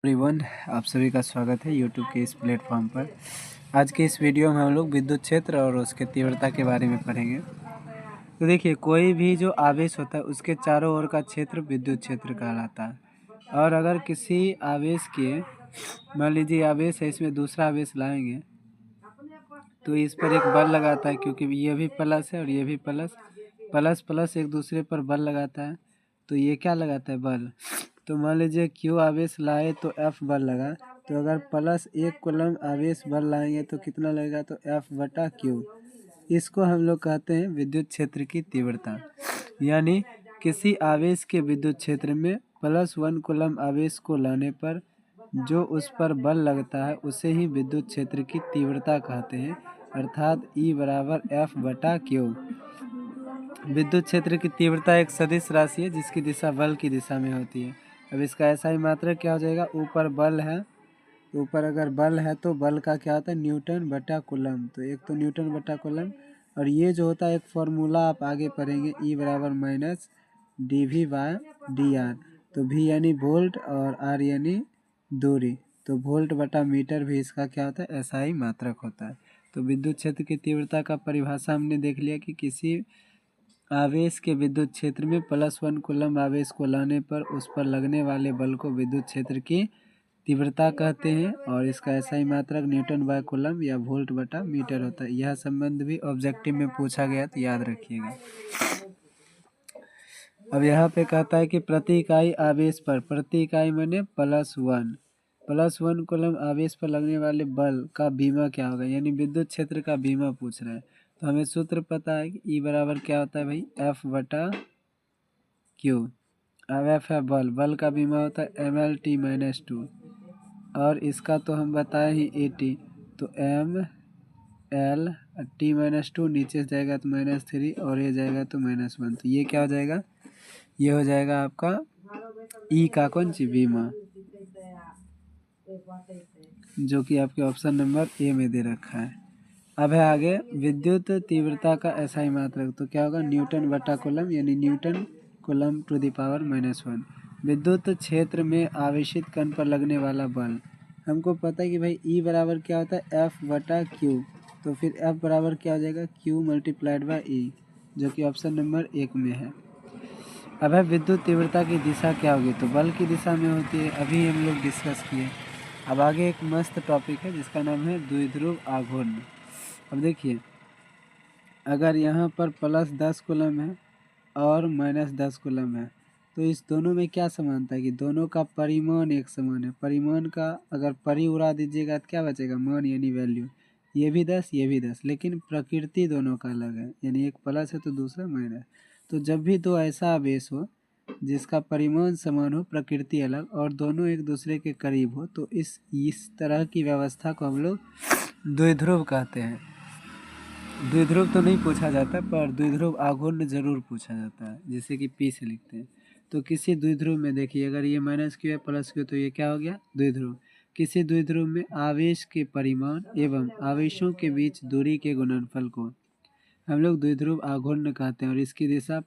Everyone, आप सभी का स्वागत है यूट्यूब के इस प्लेटफॉर्म पर। आज के इस वीडियो में हम लोग विद्युत क्षेत्र और उसके तीव्रता के बारे में पढ़ेंगे। तो देखिए, कोई भी जो आवेश होता है उसके चारों ओर का क्षेत्र विद्युत क्षेत्र कहलाता है। और अगर किसी आवेश के, मान लीजिए आवेश है, इसमें दूसरा आवेश लाएंगे तो इस पर एक बल लगाता है, क्योंकि ये भी प्लस है और ये भी प्लस प्लस प्लस एक दूसरे पर बल लगाता है। तो ये क्या लगाता है? बल। तो मान लीजिए क्यू आवेश लाए तो एफ बल लगा। तो अगर प्लस 1 कूलम आवेश बल लाएंगे तो कितना लगेगा? तो एफ बटा क्यू। इसको हम लोग कहते हैं विद्युत क्षेत्र की तीव्रता। यानी किसी आवेश के विद्युत क्षेत्र में +1 कूलम आवेश को लाने पर जो उस पर बल लगता है उसे ही विद्युत क्षेत्र की तीव्रता कहते हैं, अर्थात E बराबर F बटा क्यू। विद्युत क्षेत्र की तीव्रता एक सदिश राशि है जिसकी दिशा बल की दिशा में होती है। अब इसका ऐसा ही मात्रक क्या हो जाएगा? ऊपर बल है, तो ऊपर अगर बल है तो बल का क्या होता है? न्यूटन बटा कूलम। तो एक तो न्यूटन बटा कूलम, और ये जो होता है एक फॉर्मूला आप आगे पढ़ेंगे, E बराबर माइनस dV बाय dr। तो V यानी वोल्ट और R यानी दूरी। तो वोल्ट बटा मीटर भी इसका क्या होता है? ऐसा ही मात्रक होता है। तो विद्युत क्षेत्र की तीव्रता का परिभाषा हमने देख लिया कि किसी आवेश के विद्युत क्षेत्र में +1 कूलम आवेश को लाने पर उस पर लगने वाले बल को विद्युत क्षेत्र की तीव्रता कहते हैं, और इसका ऐसा ही मात्रक न्यूटन बाय कूलम या वोल्ट बटा मीटर होता है। यह संबंध भी ऑब्जेक्टिव में पूछा गया, तो याद रखिएगा। अब यहाँ पे कहता है कि प्रति इकाई आवेश पर, प्रति इकाई माने +1 कूलम आवेश पर लगने वाले बल का बीमा क्या होगा? यानी विद्युत क्षेत्र का बीमा पूछ रहा है। तो हमें सूत्र पता है कि E बराबर क्या होता है भाई? F बटा क्यू। अब F है बल, बल का बीमा होता है mL/t-2, और इसका तो हम बताए ही AT। तो mL t-2 नीचे से जाएगा तो -3 और ये जाएगा तो -1। तो ये क्या हो जाएगा? ये हो जाएगा आपका E का कौन सी बीमा, जो कि आपके ऑप्शन नंबर ए में दे रखा है। अब है आगे विद्युत तीव्रता का ऐसा ही मात्रक। तो क्या होगा? न्यूटन बटा कूलम, यानी newton coulomb to the power -1। विद्युत क्षेत्र में आवेशित कण पर लगने वाला बल, हमको पता है कि भाई E बराबर क्या होता है? F बटा क्यू। तो फिर F बराबर क्या हो जाएगा? Q मल्टीप्लाइड बाई E, जो कि ऑप्शन नंबर 1 में है। अब है विद्युत तीव्रता की दिशा क्या होगी? तो बल की दिशा में होती है, अभी हम लोग डिस्कस किए। अब आगे एक मस्त टॉपिक है जिसका नाम है द्विध्रुव आघूर्ण। अब देखिए, अगर यहाँ पर +10 कूलम है और -10 कूलम है, तो इस दोनों में क्या समानता है कि दोनों का परिमाण एक समान है। परिमाण का अगर परी उड़ा दीजिएगा तो क्या बचेगा? मान यानी वैल्यू। ये भी 10, ये भी 10, लेकिन प्रकृति दोनों का अलग है, यानी एक प्लस है तो दूसरा माइनस। तो जब भी दो ऐसा आवेश हो जिसका परिमाण समान हो, प्रकृति अलग, और दोनों एक दूसरे के करीब हो, तो इस तरह की व्यवस्था को हम लोग द्विध्रुव कहते हैं। द्विध्रुव तो नहीं पूछा जाता, पर द्विध्रुव आघूर्ण जरूर पूछा जाता है, जिसे कि P से लिखते हैं। तो किसी द्विध्रुव में देखिए, अगर ये -q है +q, तो ये क्या हो गया? द्विध्रुव। किसी द्विध्रुव में आवेश के परिमाण एवं आवेशों के बीच दूरी के गुणनफल को हम लोग द्विध्रुव आघूर्ण कहते हैं, और इसकी दिशा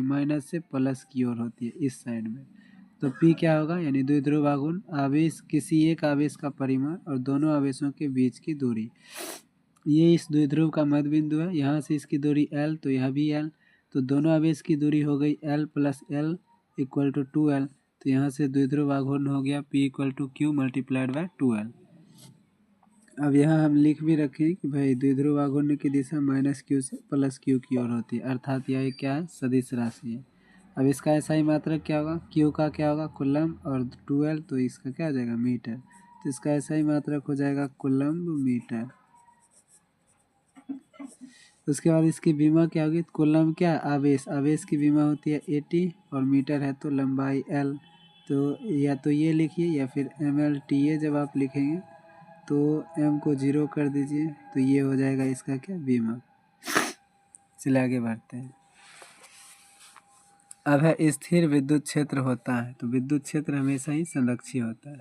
माइनस से प्लस की ओर होती है, इस साइड में। तो P क्या होगा? यानी द्विध्रुव आघूर्ण, आवेश, किसी एक आवेश का परिमाण और दोनों आवेशों के बीच की दूरी। ये इस द्विध्रुव का मध्य बिंदु है, यहाँ से इसकी दूरी L, तो यह भी L। तो दोनों आवेश की दूरी हो गई L + L = 2L। तो यहाँ से द्विध्रुव आघूर्ण हो गया P = Q multiplied by 2L। अब यहाँ हम लिख भी रखें कि भाई द्विध्रुव आघूर्ण की दिशा -q से +q की ओर होती है, अर्थात यह क्या है? सदिश राशि है। अब इसका ऐसा ही मात्रक क्या होगा? Q का क्या होगा? कूलम, और 2L, तो इसका क्या हो जाएगा? मीटर। तो इसका ऐसा ही मात्रक हो जाएगा कूलम्ब मीटर। उसके बाद इसकी बीमा क्या होगी? कूलम क्या? आवेश, आवेश की बीमा होती है AT, और मीटर है तो लंबाई L। तो या तो ये लिखिए या फिर mL/TA जब आप लिखेंगे तो m को 0 कर दीजिए, तो ये हो जाएगा इसका क्या? बीमा। चलिए आगे बढ़ते हैं। अब है स्थिर विद्युत क्षेत्र होता है, तो विद्युत क्षेत्र हमेशा ही संरक्षित होता है।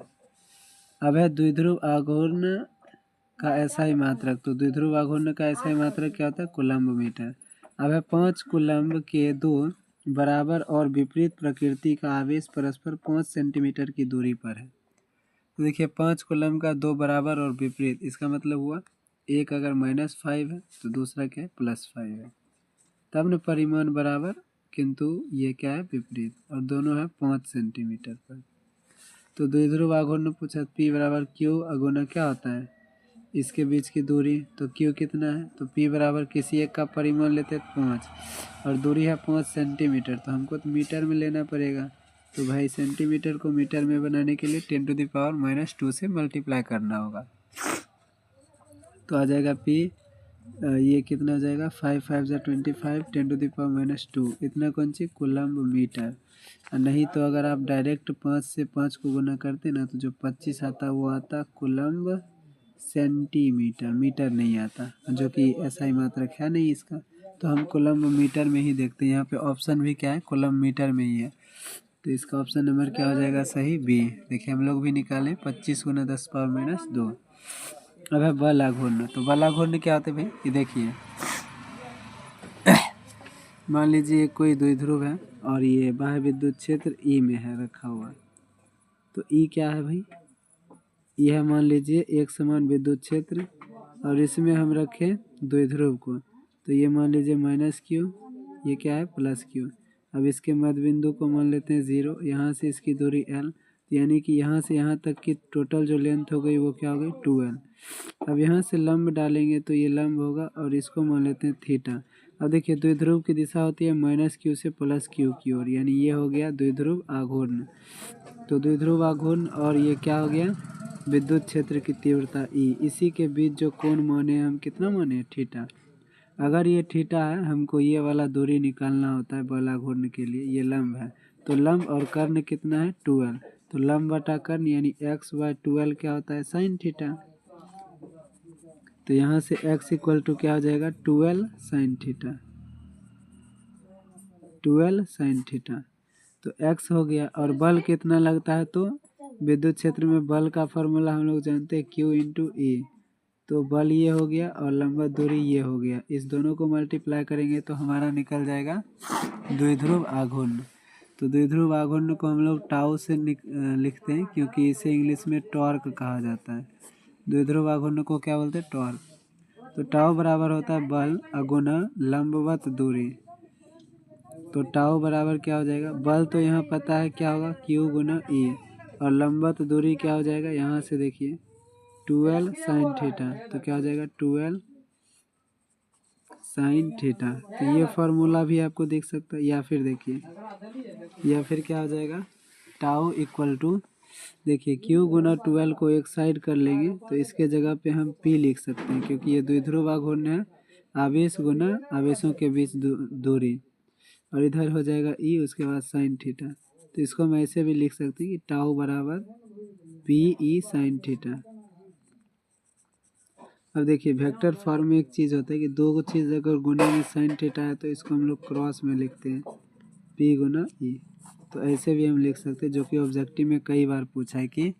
अब है द्विध्रुव आघूर्ण का ऐसा ही मात्रक। तो द्विध्रुव आघूर्ण का ऐसा ही मात्रक क्या होता है? Coulomb metre. अब है 5 कूलम्ब के दो बराबर और विपरीत प्रकृति का आवेश परस्पर 5 सेंटीमीटर की दूरी पर है। तो देखिए 5 कूलम का 2 बराबर और विपरीत, इसका मतलब हुआ एक अगर -5 है तो दूसरा क्या है +5 है, तब न परिमाण बराबर, किंतु ये क्या है विपरीत, और दोनों है 5 सेंटीमीटर पर। तो द्विध्रुव आघूर्ण पूछा P बराबर Q अगुना क्या होता है इसके बीच की दूरी, तो Q कितना है, तो P बराबर किसी एक का परिमाण लेते हैं 5 और दूरी है 5 सेंटीमीटर, तो हमको तो मीटर में लेना पड़ेगा। तो भाई सेंटीमीटर को मीटर में बनाने के लिए 10⁻⁻² से मल्टीप्लाई करना होगा। तो आ जाएगा P, ये कितना हो जाएगा 5 5 × 25 10⁻⁻², इतना कौन सी कूलम्ब मीटर। नहीं तो अगर आप डायरेक्ट 5 से 5 को गुना करते ना तो जो 25 आता वो आता कूलम्ब सेंटीमीटर, मीटर नहीं आता, जो कि SI मात्रक है नहीं इसका। तो हम कूलम्ब मीटर में ही देखते हैं, यहाँ पे ऑप्शन भी क्या है कूलम्ब मीटर में ही है। तो इसका ऑप्शन नंबर क्या हो जाएगा सही बी। देखिए हम लोग भी निकालें 25 × 10⁻²। अब है बल आघूर्ण, तो बल आघूर्ण क्या होते हैं भाई, ये देखिए मान लीजिए कोई द्विध्रुव है और ये बाह्य विद्युत क्षेत्र ई में है रखा हुआ, तो ई क्या है भाई, यह मान लीजिए एक समान विद्युत क्षेत्र और इसमें हम रखें द्विध्रुव को, तो ये मान लीजिए -Q, ये क्या है +Q। अब इसके मध्य बिंदु को मान लेते हैं 0, यहाँ से इसकी दूरी L, यानी कि यहाँ से यहाँ तक की टोटल जो लेंथ हो गई वो क्या हो गई 2L। अब यहाँ से लंब डालेंगे तो ये लंब होगा और इसको मान लेते हैं थीटा। अब देखिए द्विध्रुव की दिशा होती है -Q से +Q की ओर, यानी ये हो गया द्विध्रुव आघूर्ण। तो द्विध्रुव आघूर्ण और ये क्या हो गया विद्युत क्षेत्र की तीव्रता E, इसी के बीच जो कोण माने हम कितना माने थीटा। अगर ये थीटा है हमको ये वाला दूरी निकालना होता है बल आघूर्ण के लिए, ये लंब है, तो लंब और कर्ण कितना है 2L, तो लंब बटा कर्ण यानी x/2L क्या होता है साइन थीटा। तो यहाँ से x = क्या हो जाएगा 2L sine theta, 2L sine theta. तो x हो गया, और बल कितना लगता है, तो विद्युत क्षेत्र में बल का फॉर्मूला हम लोग जानते हैं Q × E, तो बल ये हो गया और लंबा दूरी ये हो गया, इस दोनों को मल्टीप्लाई करेंगे तो हमारा निकल जाएगा द्विध्रुव आघूर्ण। तो द्विध्रुव आघूर्ण को हम लोग टाउ से लिखते हैं क्योंकि इसे इंग्लिश में टॉर्क कहा जाता है। द्विध्रुव आघूर्ण को क्या बोलते हैं टॉर्क। तो टाउ बराबर होता है बल अगुना लंबवत दूरी, तो टाउ बराबर क्या हो जाएगा, बल तो यहाँ पता है क्या होगा Q × E, और लंबवत दूरी क्या हो जाएगा यहाँ से देखिए 2L साइन थीटा, तो क्या हो जाएगा 2L साइन थीटा। तो ये फार्मूला भी आपको देख सकता है, या फिर देखिए, या फिर क्या हो जाएगा टाउ = देखिए Q × 2L को एक साइड कर लेंगे तो इसके जगह पे हम P लिख सकते हैं, क्योंकि ये द्विध्रुव आघूर्ण है, आवेश गुना आवेशों के बीच दूरी, और इधर हो जाएगा E, उसके बाद साइन थीटा। तो इसको हम ऐसे भी लिख सकते हैं कि टाउ बराबर PE साइन थीटा। अब देखिए वेक्टर फॉर्म में एक चीज़ होता है कि दो चीज़ अगर गुने में साइन थीटा है तो इसको हम लोग क्रॉस में लिखते हैं P × E। तो ऐसे भी हम लिख सकते हैं, जो कि ऑब्जेक्टिव में कई बार पूछा है कि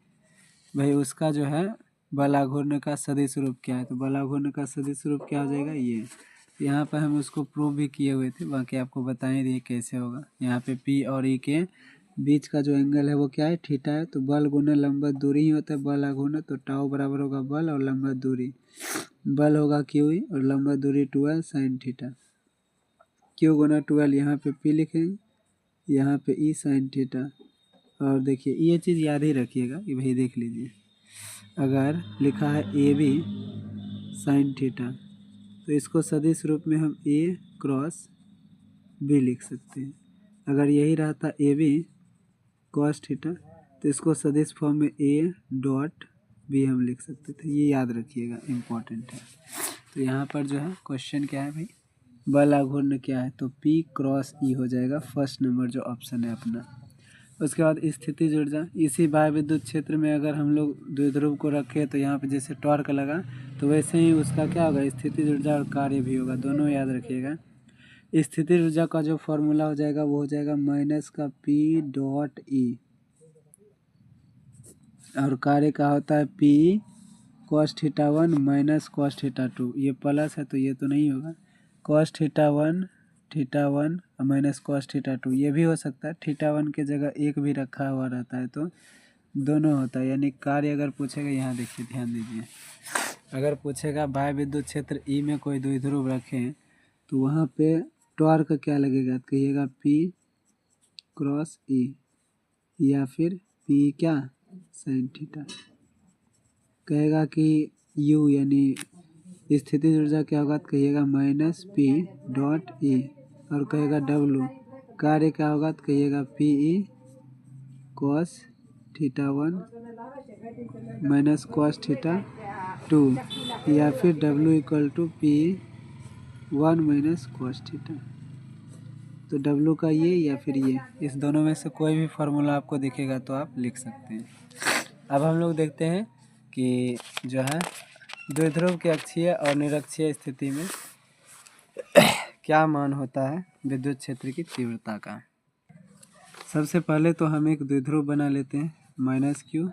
भाई उसका जो है बल आघूर्ण का सदिश रूप क्या है। तो बल आघूर्ण का सदिश रूप क्या हो जाएगा ये। यहाँ पर हम उसको प्रूव भी किए हुए थे, बाकी आपको बता ही दिए कैसे होगा। यहाँ पे P और E के बीच का जो एंगल है वो क्या है थीटा है, तो बल गुना लंबवत दूरी ही होता है बल आघूर्ण। तो टाउ बराबर होगा बल और लंबवत दूरी, बल होगा QE और लंबवत दूरी 2L sine theta. Q × 2L यहाँ पे P लिखेंगे, यहाँ पे E साइन थीटा। और देखिए ये चीज़ याद ही रखिएगा कि भाई देख लीजिए, अगर लिखा है AB साइन थीटा तो इसको सदिश रूप में हम A क्रॉस B लिख सकते हैं। अगर यही रहता AB कॉस थीटा तो इसको सदिश फॉर्म में A.B हम लिख सकते थे। ये याद रखिएगा, इम्पोर्टेंट है। तो यहाँ पर जो है क्वेश्चन क्या है भाई, बल आघूर्ण क्या है, तो P × E हो जाएगा फर्स्ट नंबर जो ऑप्शन है अपना। उसके बाद स्थितिज ऊर्जा, इसी वायु विद्युत क्षेत्र में अगर हम लोग द्विध्रुव को रखें तो यहाँ पे जैसे टॉर्क लगा तो वैसे ही उसका क्या होगा स्थितिज ऊर्जा और कार्य भी होगा, दोनों याद रखिएगा। स्थितिज ऊर्जा का जो फॉर्मूला हो जाएगा वो हो जाएगा -P.E, और कार्य का होता है P cos θ1 - cos θ2। ये प्लस है तो ये तो नहीं होगा, cos θ1 और -cos θ2 ये भी हो सकता है। θ1 के जगह 1 भी रखा हुआ रहता है तो दोनों होता है, यानी कार्य अगर पूछेगा, यहाँ देखिए ध्यान दीजिए, अगर पूछेगा बाह्य विद्युत क्षेत्र ई में कोई द्विध्रुव रखें तो वहाँ पे टॉर्क क्या लगेगा, कहिएगा P क्रॉस E या फिर P क्या साइन थीटा। कहेगा कि U यानी स्थितिज ऊर्जा क्या होगा, तो कहिएगा -P डॉट E। और कहेगा W कार्य क्या होगा, तो कहिएगा PE cos theta 1 minus cos theta 2 या फिर W equal to PE 1 minus cos theta. तो W का ये या फिर ये, इस दोनों में से कोई भी फार्मूला आपको दिखेगा तो आप लिख सकते हैं। अब हम लोग देखते हैं कि जो है द्विध्रुव के अक्षीय और निरक्षीय स्थिति में क्या मान होता है विद्युत क्षेत्र की तीव्रता का। सबसे पहले तो हम एक द्विध्रुव बना लेते हैं, -Q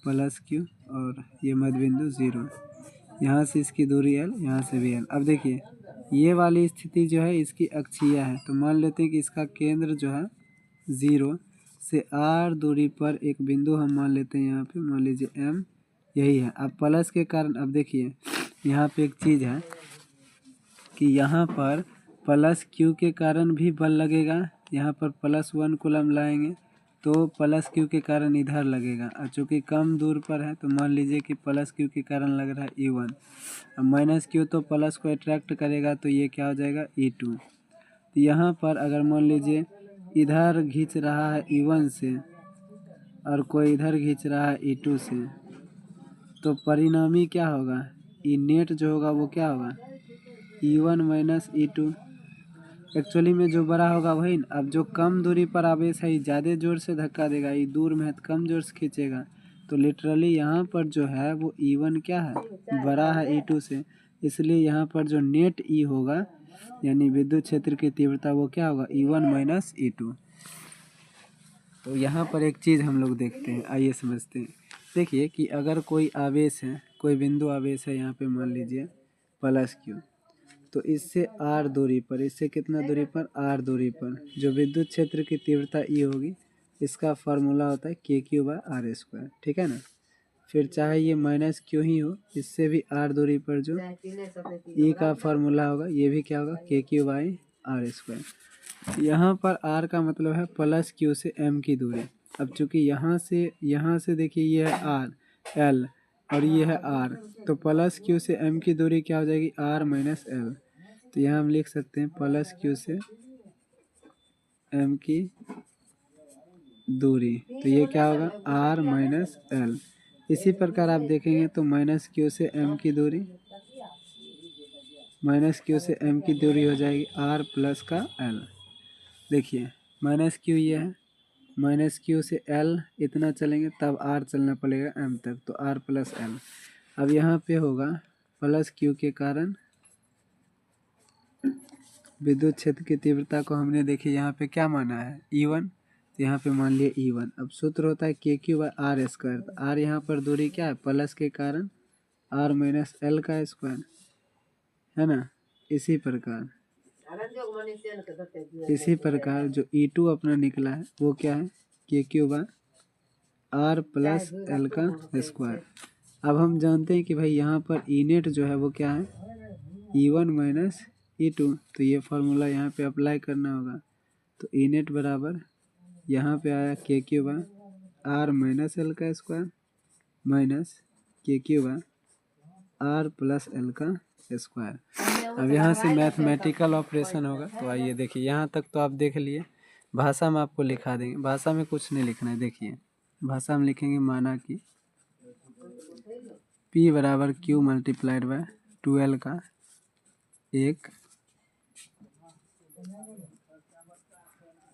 +Q और ये मध्यबिंदु 0, यहाँ से इसकी दूरी L, यहाँ से भी L। अब देखिए ये वाली स्थिति जो है इसकी अक्षीय है, तो मान लेते हैं कि इसका केंद्र जो है 0 से r दूरी पर एक बिंदु हम मान लेते हैं, यहाँ पे मान लीजिए M, यही है। अब प्लस के कारण, अब देखिए यहाँ पे एक चीज़ है कि यहाँ पर +Q के कारण भी बल लगेगा, यहाँ पर +1 कूलम लाएंगे तो +Q के कारण इधर लगेगा, और चूँकि कम दूर पर है तो मान लीजिए कि +Q के कारण लग रहा है E1। अब -Q तो प्लस को अट्रैक्ट करेगा तो ये क्या हो जाएगा E2। तो यहाँ पर अगर मान लीजिए इधर खींच रहा है E1 से और कोई इधर खींच रहा है E2 से, तो परिणामी क्या होगा, ई नेट जो होगा वो क्या होगा E1 माइनस E2। एक्चुअली में जो बड़ा होगा वही न। अब जो कम दूरी पर आवेश है ज़्यादा जोर से धक्का देगा, ये दूर में है तो कम जोर से खींचेगा, तो लिटरली यहाँ पर जो है वो E1 क्या है, बड़ा है E2 से, इसलिए यहाँ पर जो नेट E होगा यानी विद्युत क्षेत्र की तीव्रता वो क्या होगा E1 माइनस E2। तो यहाँ पर एक चीज़ हम लोग देखते हैं, आइए समझते हैं। देखिए कि अगर कोई आवेश है, कोई बिंदु आवेश है, यहाँ पे मान लीजिए +Q, तो इससे r दूरी पर, इससे कितना दूरी पर, r दूरी पर जो विद्युत क्षेत्र की तीव्रता E होगी, इसका फार्मूला होता है KQ/r², ठीक है ना। फिर चाहे ये -Q ही हो, इससे भी r दूरी पर जो E का फार्मूला होगा ये भी क्या होगा KQ/r²। यहाँ पर r का मतलब है +Q से M की दूरी। अब चूँकि यहाँ से देखिए ये है r L और ये है r, तो +Q से M की दूरी क्या हो जाएगी r माइनस L। तो यहाँ हम लिख सकते हैं +Q से M की दूरी, तो ये क्या होगा r माइनस L। इसी प्रकार आप देखेंगे तो -Q से M की दूरी, -Q से M की दूरी हो जाएगी r प्लस का L। देखिए -Q ये है, -Q से L इतना चलेंगे तब r चलना पड़ेगा M तक, तो r प्लस L। अब यहाँ पे होगा +Q के कारण विद्युत क्षेत्र की तीव्रता को हमने देखिए यहाँ पे क्या माना है E1, तो यहाँ पे मान लिया E1। अब सूत्र होता है KQ/r², तो r यहाँ पर दूरी क्या है प्लस के कारण r माइनस L का स्क्वायर, है ना। इसी प्रकार जो E2 अपना निकला है वो क्या है KQ/r प्लस L का स्क्वायर। अब हम जानते हैं कि भाई यहाँ पर ई नेट जो है वो क्या है E1 माइनस E2, तो ये फार्मूला यहाँ पे अप्लाई करना होगा। तो ई नेट बराबर यहाँ पे आया KQ/r माइनस L का square minus KQ/r plus L का स्क्वायर। अब यहाँ से मैथमेटिकल ऑपरेशन होगा, तो आइए देखिए यहाँ तक तो आप देख लिए, भाषा में आपको लिखा देंगे, भाषा में कुछ नहीं लिखना है। देखिए भाषा में लिखेंगे माना कि P बराबर Q मल्टीप्लाइड बाय 2L का एक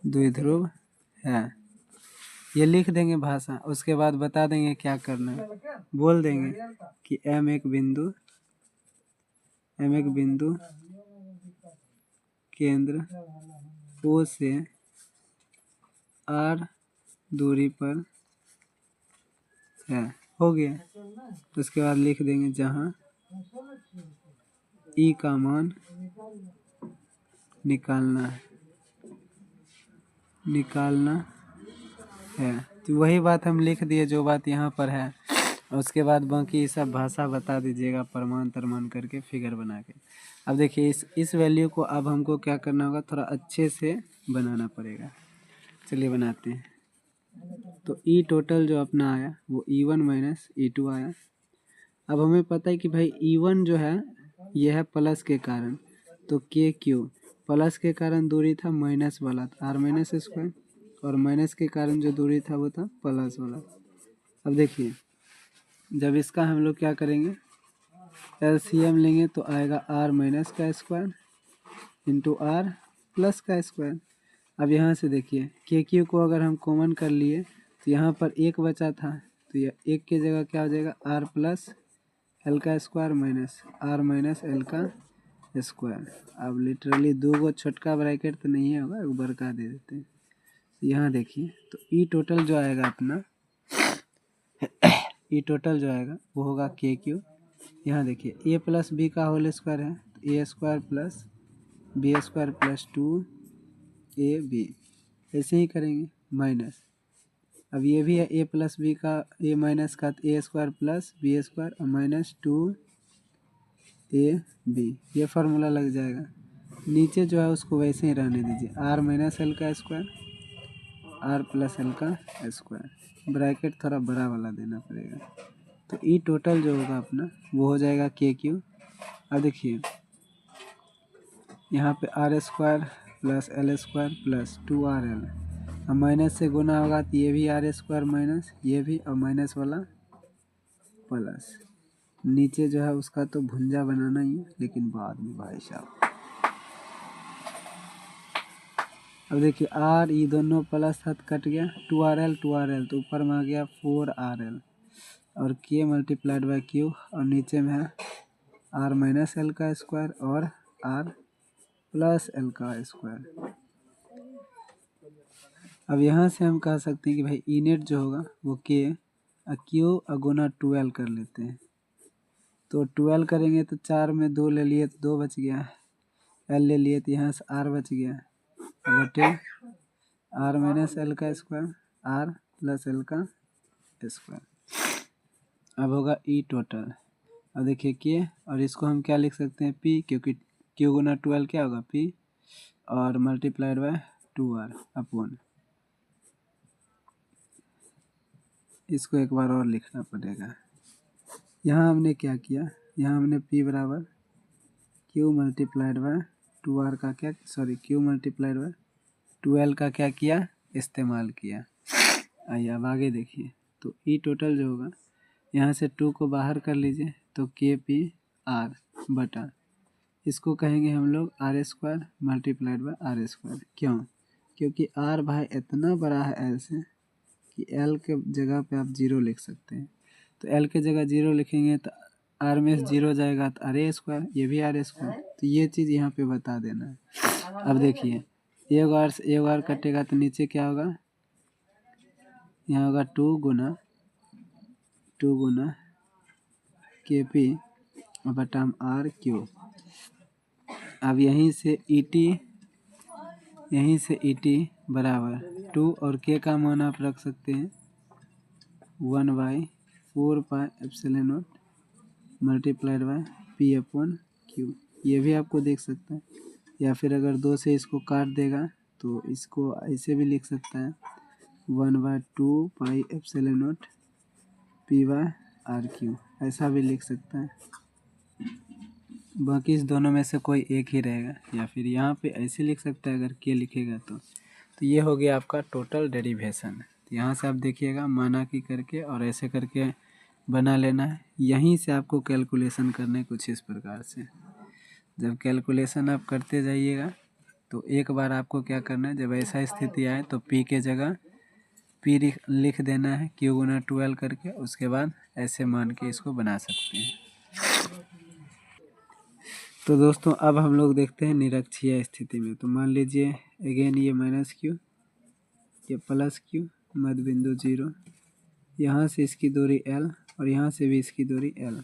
द्विध्रुव है, ये लिख देंगे भाषा। उसके बाद बता देंगे क्या करना है, बोल देंगे कि M एक बिंदु केंद्र O से R दूरी पर है, हो गया। तो उसके बाद लिख देंगे जहाँ E का मान निकालना है तो वही बात हम लिख दिए जो बात यहाँ पर है, और उसके बाद बाकी सब भाषा बता दीजिएगा प्रमाण तरमान करके फिगर बना के। अब देखिए इस वैल्यू को अब हमको क्या करना होगा, थोड़ा अच्छे से बनाना पड़ेगा। चलिए बनाते हैं। तो ई टोटल जो अपना आया वो E1 माइनस E2 आया। अब हमें पता है कि भाई E1 जो है यह है प्लस के कारण, तो के क्यू प्लस के कारण दूरी था माइनस वाला आर माइनस स्क्वायर, और माइनस के कारण जो दूरी था वो था प्लस वाला। अब देखिए जब इसका हम लोग क्या करेंगे, एलसीएम लेंगे तो आएगा आर माइनस का स्क्वायर इंटू आर प्लस का स्क्वायर। अब यहाँ से देखिए के क्यू को अगर हम कॉमन कर लिए तो यहाँ पर एक बचा था, तो यह एक की जगह क्या हो जाएगा, आर प्लस एल का square minus R minus L का स्क्वायर। अब लिटरली दो गो छोटका ब्रैकेट तो नहीं होगा, एक बड़का दे देते हैं। यहाँ देखिए तो ई टोटल जो आएगा अपना ई टोटल जो आएगा वो होगा के क्यू। यहाँ देखिए ए प्लस बी का होल स्क्वायर है, तो A square plus B square plus 2ab, ऐसे ही करेंगे माइनस। अब ये भी है ए प्लस बी का ए माइनस का, तो A square plus B square और माइनस 2ab, ये फार्मूला लग जाएगा। नीचे जो है उसको वैसे ही रहने दीजिए, आर माइनस एल का स्क्वायर आर प्लस एल का स्क्वायर, ब्रैकेट थोड़ा बड़ा वाला देना पड़ेगा। तो ई टोटल जो होगा अपना वो हो जाएगा के क्यू। अब देखिए यहाँ पे R square plus L square plus 2RL, अब माइनस से गुना होगा तो ये भी आर स्क्वायर माइनस ये भी, और माइनस वाला प्लस। नीचे जो है उसका तो भुंजा बनाना ही है, लेकिन बाद में भाई साहब। अब देखिए आर ये दोनों प्लस हाथ कट गया, 2RL तो ऊपर में आ गया 4RL, और के मल्टीप्लाइड बाई क्यू, और नीचे में है आर माइनस एल का स्क्वायर और आर प्लस एल का स्क्वायर। अब यहाँ से हम कह सकते हैं कि भाई ई नेट जो होगा वो के क्यू गुना 12 कर लेते हैं। तो 12 करेंगे तो 4 में 2 ले लिए तो 2 बच गया, एल ले लिए तो यहाँ से आर बच गया, बटे आर माइनस एल का स्क्वायर आर प्लस एल का स्क्वायर। अब होगा ई टोटल। अब देखिए के, और इसको हम क्या लिख सकते हैं पी, क्योंकि क्यू गुना 12 क्या होगा पी, और मल्टीप्लाइड बाय 2R अपॉन, इसको एक बार और लिखना पड़ेगा। यहाँ हमने क्या किया, यहाँ हमने P बराबर Q मल्टीप्लाइड बाय 2R का क्या, सॉरी Q मल्टीप्लाइड बाय 12 का क्या किया, इस्तेमाल किया। आइए अब आगे देखिए, तो ई टोटल जो होगा यहाँ से 2 को बाहर कर लीजिए तो KPR बटा, इसको कहेंगे हम लोग R square multiplied by R square. क्यों, क्योंकि आर भाई इतना बड़ा है एल से कि एल के जगह पे आप 0 लिख सकते हैं। तो एल के जगह 0 लिखेंगे तो आर में 0 जाएगा तो आर स्क्वायर, ये भी आर स्क्वायर, तो ये चीज़ यहाँ पे बता देना है। अब देखिए एक बार कटेगा तो नीचे क्या होगा, यहाँ होगा 2 गुना KP बटा आर क्यू। अब यहीं से ET बराबर 2 और K का मान आप रख सकते हैं 1/4 pi epsilon not multiplied by P upon Q, ये भी आपको देख सकते हैं, या फिर अगर 2 से इसको काट देगा तो इसको ऐसे भी लिख सकता है 1/2 पाई एप्सिलॉन नॉट P/RQ, ऐसा भी लिख सकता है। बाकी इस दोनों में से कोई एक ही रहेगा, या फिर यहाँ पे ऐसे लिख सकता है अगर के लिखेगा तो ये हो गया आपका टोटल डेरिवेशन। तो यहाँ से आप देखिएगा माना की करके और ऐसे करके बना लेना है। यहीं से आपको कैलकुलेशन करना है कुछ इस प्रकार से। जब कैलकुलेशन आप करते जाइएगा तो एक बार आपको क्या करना है, जब ऐसा स्थिति आए तो पी के जगह पी लिख देना है क्यू गुना 12 करके, उसके बाद ऐसे मान के इसको बना सकते हैं। तो दोस्तों अब हम लोग देखते हैं निरक्षीय स्थिति में। तो मान लीजिए अगेन ये माइनस क्यू, ये प्लस क्यू, मध्य बिंदु 0, यहाँ से इसकी दूरी L और यहाँ से भी इसकी दूरी L।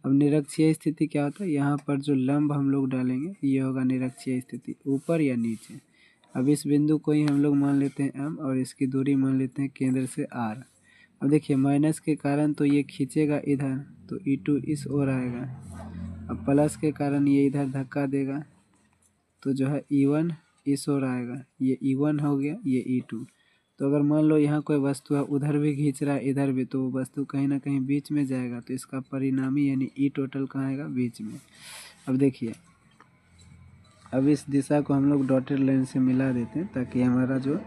अब निरक्षीय स्थिति क्या होता है, यहाँ पर जो लंब हम लोग डालेंगे ये होगा निरक्षीय स्थिति, ऊपर या नीचे। अब इस बिंदु को ही हम लोग मान लेते हैं M और इसकी दूरी मान लेते हैं केंद्र से R। अब देखिए माइनस के कारण तो ये खींचेगा इधर, तो E2 इस ओर आएगा। अब प्लस के कारण ये इधर धक्का देगा, तो जो है E1 इस ओर आएगा। ये E1 हो गया, ये E2। तो अगर मान लो यहाँ कोई वस्तु है, उधर भी खींच रहा है इधर भी, तो वो वस्तु कहीं ना कहीं बीच में जाएगा, तो इसका परिणामी यानी E टोटल कहाँ आएगा, बीच में। अब देखिए, अब इस दिशा को हम लोग डॉटेड लाइन से मिला देते हैं ताकि हमारा जो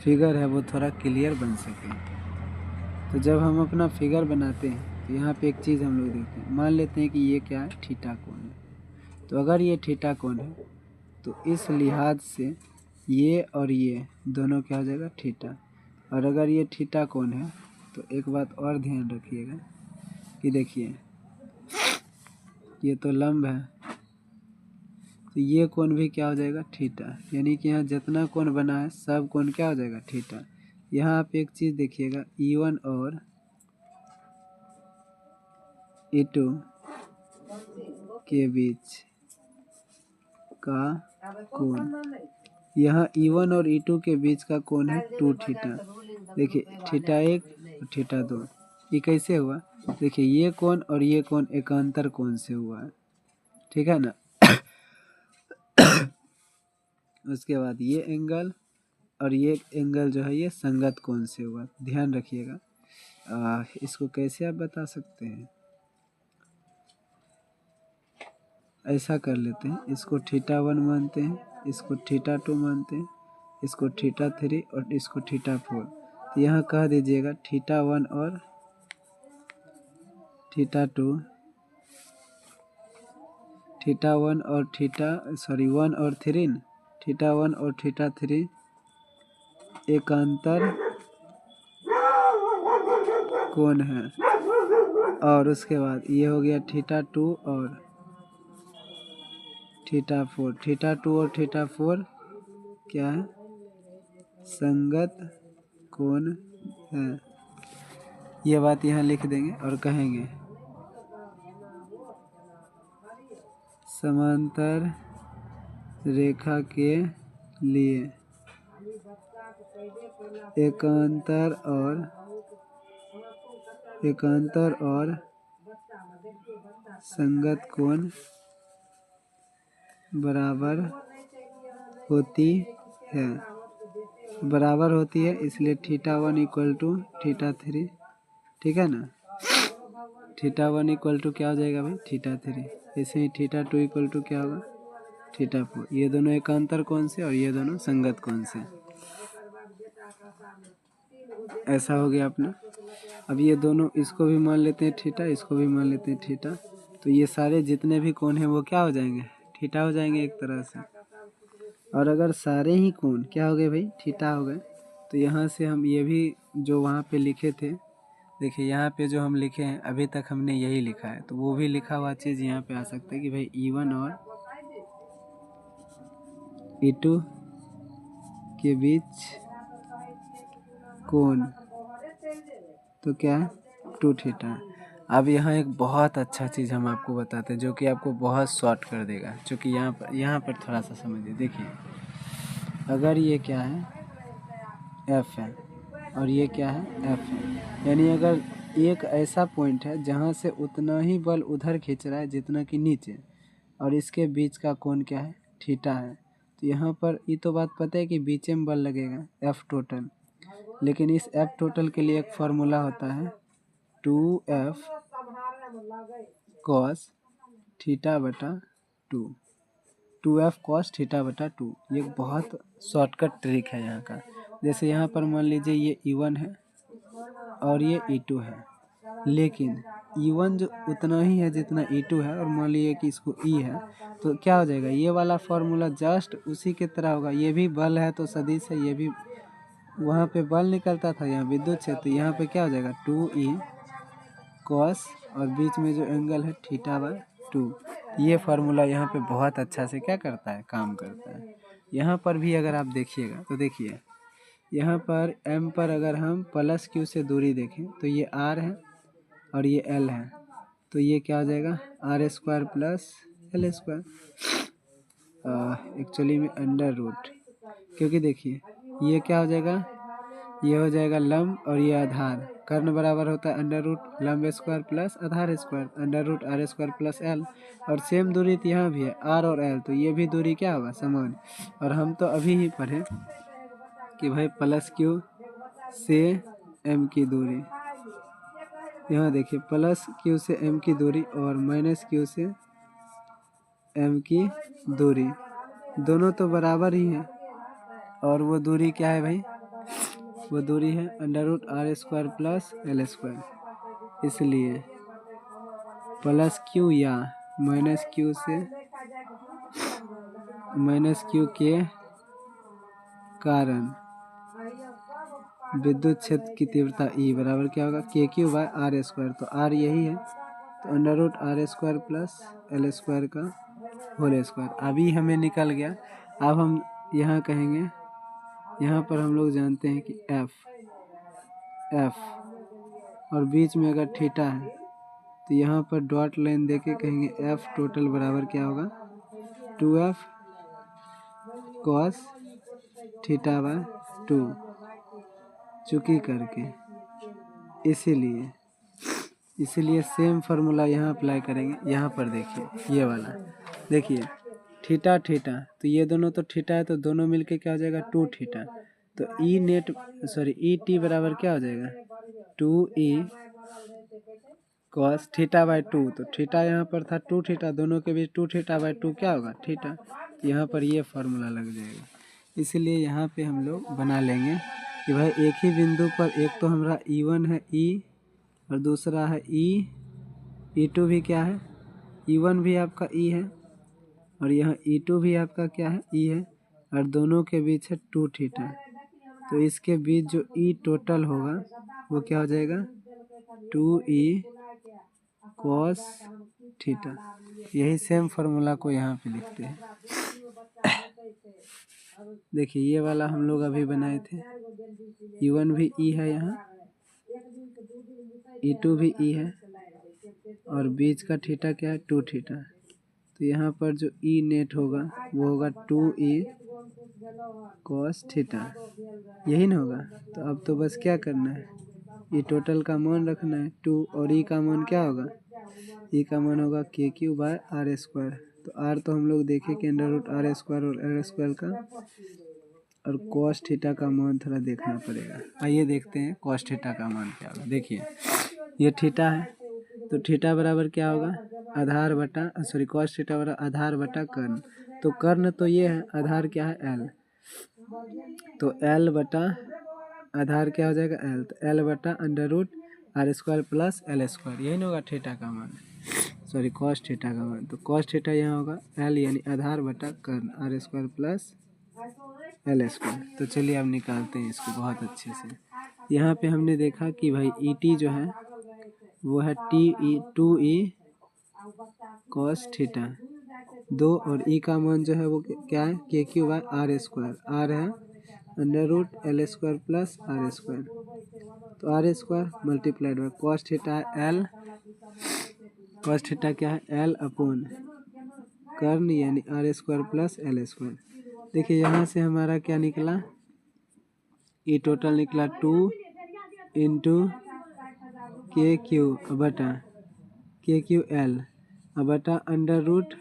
फिगर है वो थोड़ा क्लियर बन सके। तो जब हम अपना फिगर बनाते हैं तो यहाँ पे एक चीज़ हम लोग देखते हैं, मान लेते हैं कि ये क्या है, थीटा कोण है। तो अगर ये थीटा कोण है तो इस लिहाज से ये और ये दोनों क्या हो जाएगा, थीटा। और अगर ये थीटा कोण है तो एक बात और ध्यान रखिएगा कि देखिए ये तो लंब है, तो ये कोण भी क्या हो जाएगा, थीटा। यानी कि यहाँ जितना कोण बना है सब कोण क्या हो जाएगा, थीटा। यहाँ आप एक चीज़ देखिएगा, E1 और E2 के बीच का कोण, यहाँ E1 और E2 के बीच का कोण है 2 थीटा। देखिए थीटा 1 और थीटा 2, ये कैसे हुआ, देखिए ये कोण और ये कोण एकांतर कोण से हुआ है, ठीक है ना। उसके बाद ये एंगल और ये एंगल जो है ये संगत कोण से हुआ, ध्यान रखिएगा। इसको कैसे आप बता सकते हैं, ऐसा कर लेते हैं, इसको थीटा 1 मानते हैं, इसको थीटा 2 मानते हैं, इसको थीटा 3 और इसको थीटा 4। तो यहाँ कह दीजिएगा थीटा 1 और थीटा 2, थीटा 1 और थीटा 1 और 3, थीटा 1 और थीटा 3 एकांतर कोण है। और उसके बाद ये हो गया थीटा 2 और थीटा 4, थीटा 2 और थीटा 4 क्या है, संगत कोण है। ये बात यहाँ लिख देंगे और कहेंगे समांतर रेखा के लिए एकांतर और संगत कोण बराबर होती है, इसलिए थीटा 1 इक्वल टू थीटा 3, ठीक है ना। थीटा 1 इक्वल टू क्या हो जाएगा भाई, थीटा 3। ऐसे ही थीटा 2 इक्वल टू क्या होगा, थीटा 4। ये दोनों एकांतर कोण से और ये दोनों संगत कोण से। ऐसा हो गया अपना। अब ये दोनों, इसको भी मान लेते हैं थीटा, इसको भी मान लेते हैं थीटा। तो ये सारे जितने भी कोण हैं वो क्या हो जाएंगे, थीटा हो जाएंगे एक तरह से। और अगर सारे ही कोण क्या हो गए भाई, थीटा हो गए, तो यहाँ से हम ये भी जो वहाँ पे लिखे थे, देखिए यहाँ पे जो हम लिखे हैं अभी तक हमने यही लिखा है, तो वो भी लिखा हुआ चीज़ यहाँ पे आ सकता है कि भाई E1 और E2 के बीच कोण तो क्या है, 2 थीटा। अब यहाँ एक बहुत अच्छा चीज़ हम आपको बताते हैं जो कि आपको बहुत शॉर्ट कर देगा, क्योंकि यहाँ पर थोड़ा सा समझिए। देखिए अगर ये क्या है, F है और ये क्या है, F है, यानी अगर एक ऐसा पॉइंट है जहाँ से उतना ही बल उधर खींच रहा है जितना कि नीचे, और इसके बीच का कोण क्या है, थीटा है। तो यहाँ पर ये तो बात पता है कि बीच में बल लगेगा F टोटल, लेकिन इस F टोटल के लिए एक फार्मूला होता है 2F cos थीटा बटा 2, 2F cos थीटा बटा 2। ये बहुत शॉर्टकट ट्रिक है यहाँ का। जैसे यहाँ पर मान लीजिए ये E1 है और ये E2 है, लेकिन E1 जो उतना ही है जितना E2 है, और मान लीजिए कि इसको E है, तो क्या हो जाएगा, ये वाला फार्मूला जस्ट उसी की तरह होगा। ये भी बल है तो सदिश है, ये भी वहाँ पे बल निकलता था, यहाँ विद्युत क्षेत्र, यहाँ पे क्या हो जाएगा 2E cos और बीच में जो एंगल है थीटा बाय 2। ये फार्मूला यहाँ पे बहुत अच्छा से क्या करता है, काम करता है। यहाँ पर भी अगर आप देखिएगा तो देखिए यहाँ पर M पर अगर हम प्लस Q से दूरी देखें तो ये R है और ये L है, तो ये क्या हो जाएगा R² प्लस L², एक्चुअली में अंडर रूट क्योंकि देखिए ये क्या हो जाएगा, ये हो जाएगा लंब और ये आधार। कर्ण बराबर होता है अंडर रूट लंब स्क्वायर प्लस आधार square, under root R square plus L. और सेम दूरी तो यहाँ भी है आर और एल, तो ये भी दूरी क्या होगा, समान। और हम तो अभी ही पढ़े कि भाई प्लस क्यू से एम की दूरी, यहाँ देखिए प्लस क्यू से एम की दूरी और माइनस क्यू से एम की दूरी, दोनों तो बराबर ही हैं। और वो दूरी क्या है भाई, वो दूरी है under root R square plus L square. इसलिए प्लस क्यू या माइनस क्यू के कारण विद्युत क्षेत्र की तीव्रता ई बराबर क्या होगा, K Q by R square. तो आर यही है, तो under root R square plus L square का होल स्क्वायर। अभी हमें निकल गया। अब हम यहाँ कहेंगे, यहाँ पर हम लोग जानते हैं कि एफ और बीच में अगर थीटा है तो यहाँ पर डॉट लाइन देके कहेंगे एफ टोटल बराबर क्या होगा, 2f कॉस थीटा बाय 2 चुकी करके। इसीलिए सेम फार्मूला यहाँ अप्लाई करेंगे। यहाँ पर देखिए ये वाला, देखिए थीटा तो ये दोनों तो थीटा है, तो दोनों मिलके क्या हो जाएगा 2 थीटा। तो ई टी बराबर क्या हो जाएगा, 2e कॉस थीटा बाय 2। तो थीटा यहाँ पर था 2 थीटा, दोनों के बीच 2 थीटा बाय 2 क्या होगा, थीटा। यहाँ पर ये फार्मूला लग जाएगा। इसलिए यहाँ पे हम लोग बना लेंगे कि भाई एक ही बिंदु पर एक तो हमारा E1 है E और दूसरा है E2 भी क्या है, E1 भी आपका E है और यहाँ E2 भी आपका क्या है, E है। और दोनों के बीच है 2 थीटा, तो इसके बीच जो E टोटल होगा वो क्या हो जाएगा, 2e कॉस थीटा। यही सेम फार्मूला को यहाँ पे लिखते हैं। देखिए ये वाला हम लोग अभी बनाए थे, E1 भी E है, यहाँ E2 भी E है और बीच का थीटा क्या है, 2 थीटा। तो यहाँ पर जो E नेट होगा वो होगा 2e कॉस थीटा, यही ना होगा। तो अब तो बस क्या करना है, E टोटल का मान रखना है 2 और E का मान क्या होगा, E का मान होगा K Q by R square. तो आर तो हम लोग देखें कि अंडर रूट आर स्क्वायर और एल स्क्वायर का, और कॉस थीटा का मान थोड़ा देखना पड़ेगा। आइए देखते हैं कॉस थीटा का मान क्या होगा। देखिए ये थीटा है, तो थीटा बराबर क्या होगा, आधार बटा कॉस थीटा बराबर आधार बटा कर्ण। तो कर्ण तो ये है, आधार क्या है एल, तो एल बटा आधार क्या हो जाएगा एल, तो एल बटा under root R square plus L square, यही ना होगा थीटा का मान, कॉस थीटा का मान। तो कॉस थीटा यहाँ होगा एल यानी आधार बटा कर्ण R square plus L square. तो चलिए अब निकालते हैं इसको बहुत अच्छे से। यहाँ पे हमने देखा कि भाई ई टी जो है वो है 2e कॉस थीटा, 2 और ई का मान जो है वो क्या है, K Q by R square. R है under root L square plus R square, तो R square multiplied by cos theta है एल, कॉस थीटा क्या है एल अपॉन कर्ण यानी R square plus L square. देखिए यहाँ से हमारा क्या निकला, ई टोटल निकला 2 इंटू के क्यू बटा के क्यू एल बटा अंडर रूट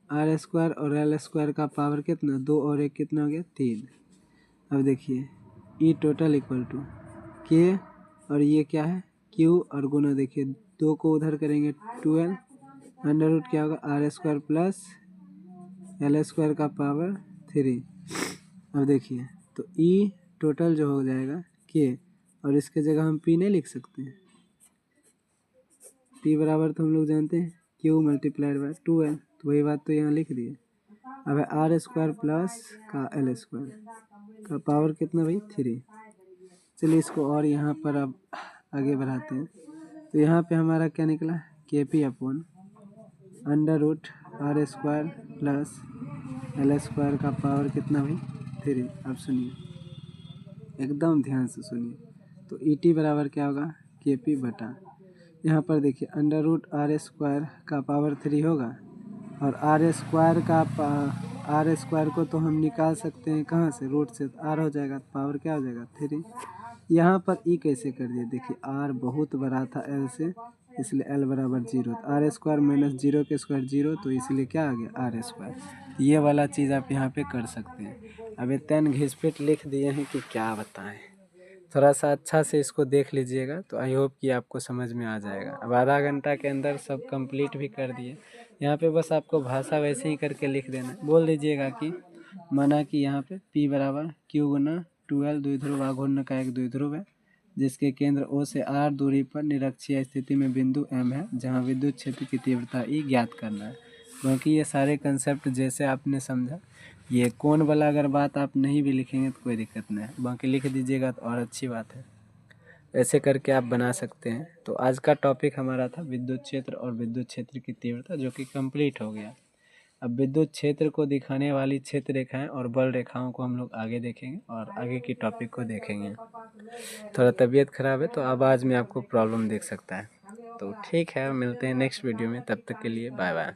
आर स्क्वायर और एल स्क्वायर का पावर कितना, 2 और 1 कितना हो गया 3। अब देखिए ई टोटल इक्वल टू के और ये क्या है क्यू और गुना, देखिए 2 को उधर करेंगे 12 अंडर रूट क्या होगा R square plus L square का पावर 3। अब देखिए तो ई टोटल जो हो जाएगा के, और इसके जगह हम पी नहीं लिख सकते हैं, पी बराबर तो हम लोग जानते हैं क्यू मल्टीप्लाइड बाय 2l, तो वही बात तो यहाँ लिख दिए। अब है आर स्क्वायर प्लस का एल स्क्वायर का पावर कितना भाई 3। चलिए इसको और यहाँ पर अब आगे बढ़ाते हैं। तो यहाँ पे हमारा क्या निकला, K P upon under root R square plus L square का पावर कितना भाई 3। अब सुनिए एकदम ध्यान से सुनिए, तो ई टी बराबर क्या होगा के पी बटा, यहाँ पर देखिए अंडर रूट आर स्क्वायर का पावर 3 होगा और आर स्क्वायर का आर स्क्वायर को तो हम निकाल सकते हैं कहाँ से, रूट से। आर हो जाएगा, पावर क्या हो जाएगा 3। यहाँ पर ई कैसे कर दिए, देखिए आर बहुत बड़ा था एल से, इसलिए एल बराबर 0। आर स्क्वायर माइनस 0 के स्क्वायर 0, तो इसलिए क्या आ गया आर स्क्वायर। ये वाला चीज़ आप यहाँ पे कर सकते हैं। अब ये 10 घिसपेट लिख दिए हैं कि क्या बताएं, थोड़ा सा अच्छा से इसको देख लीजिएगा, तो आई होप कि आपको समझ में आ जाएगा। अब आधा घंटा के अंदर सब कंप्लीट भी कर दिए। यहाँ पे बस आपको भाषा वैसे ही करके लिख देना है। बोल दीजिएगा कि माना कि यहाँ पे P बराबर Q गुना 12 द्विध्रुव आघूर्ण का एक द्विध्रुव है, जिसके केंद्र O से R दूरी पर निरक्षीय स्थिति में बिंदु M है, जहाँ विद्युत क्षेत्र की तीव्रता E ज्ञात करना है। बाकी ये सारे कंसेप्ट जैसे आपने समझा, ये कौन वाला अगर बात आप नहीं भी लिखेंगे तो कोई दिक्कत नहीं है, बाकी लिख दीजिएगा तो और अच्छी बात है। ऐसे करके आप बना सकते हैं। तो आज का टॉपिक हमारा था विद्युत क्षेत्र और विद्युत क्षेत्र की तीव्रता, जो कि कंप्लीट हो गया। अब विद्युत क्षेत्र को दिखाने वाली क्षेत्र रेखाएं और बल रेखाओं को हम लोग आगे देखेंगे और आगे की टॉपिक को देखेंगे। थोड़ा तबीयत खराब है तो आवाज़ में आपको प्रॉब्लम देख सकता है। तो ठीक है, मिलते हैं नेक्स्ट वीडियो में, तब तक के लिए बाय बाय।